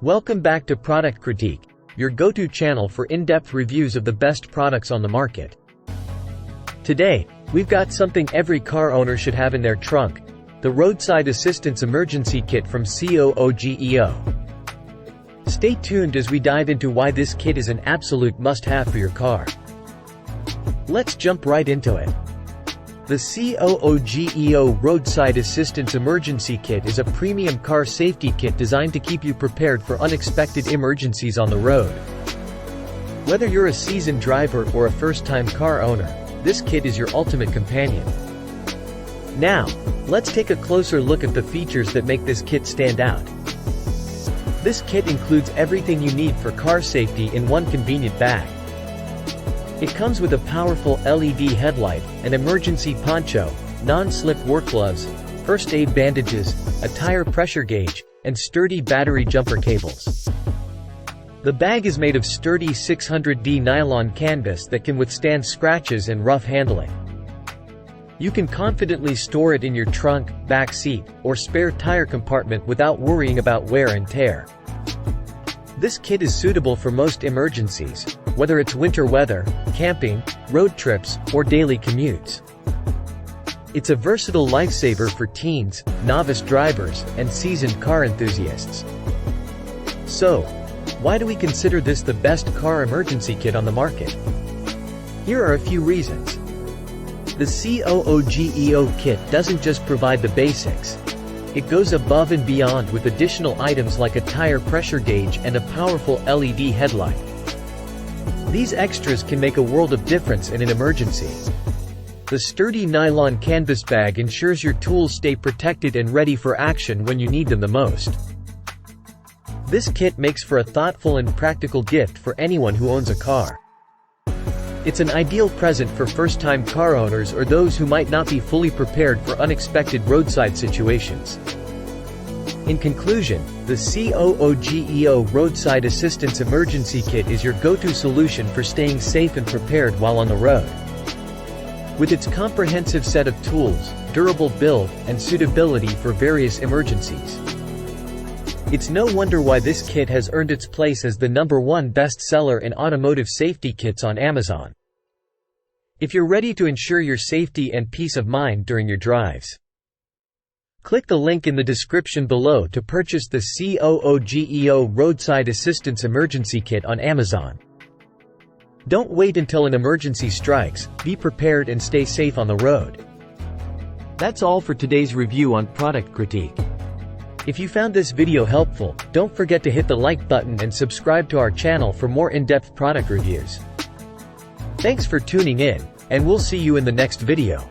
Welcome back to Product Critique, your go-to channel for in-depth reviews of the best products on the market. Today, we've got something every car owner should have in their trunk: the Roadside Assistance Emergency Kit from COOGEO. Stay tuned as we dive into why this kit is an absolute must-have for your car. Let's jump right into it. The COOGEO Roadside Assistance Emergency Kit is a premium car safety kit designed to keep you prepared for unexpected emergencies on the road. Whether you're a seasoned driver or a first-time car owner, this kit is your ultimate companion. Now, let's take a closer look at the features that make this kit stand out. This kit includes everything you need for car safety in one convenient bag. It comes with a powerful LED headlight, an emergency poncho, non-slip work gloves, first aid bandages, a tire pressure gauge, and sturdy battery jumper cables. The bag is made of sturdy 600D nylon canvas that can withstand scratches and rough handling. You can confidently store it in your trunk, back seat, or spare tire compartment without worrying about wear and tear. This kit is suitable for most emergencies, whether it's winter weather, camping, road trips, or daily commutes. It's a versatile lifesaver for teens, novice drivers, and seasoned car enthusiasts. So, why do we consider this the best car emergency kit on the market? Here are a few reasons. The COOGEO kit doesn't just provide the basics. It goes above and beyond with additional items like a tire pressure gauge and a powerful LED headlight. These extras can make a world of difference in an emergency. The sturdy nylon canvas bag ensures your tools stay protected and ready for action when you need them the most. This kit makes for a thoughtful and practical gift for anyone who owns a car. It's an ideal present for first-time car owners or those who might not be fully prepared for unexpected roadside situations. In conclusion, the COOGEO Roadside Assistance Emergency Kit is your go-to solution for staying safe and prepared while on the road. With its comprehensive set of tools, durable build, and suitability for various emergencies, it's no wonder why this kit has earned its place as the #1 bestseller in automotive safety kits on Amazon. If you're ready to ensure your safety and peace of mind during your drives, click the link in the description below to purchase the COOGEO Roadside Assistance Emergency Kit on Amazon. Don't wait until an emergency strikes, be prepared and stay safe on the road. That's all for today's review on Product Critique. If you found this video helpful, don't forget to hit the like button and subscribe to our channel for more in-depth product reviews. Thanks for tuning in, and we'll see you in the next video.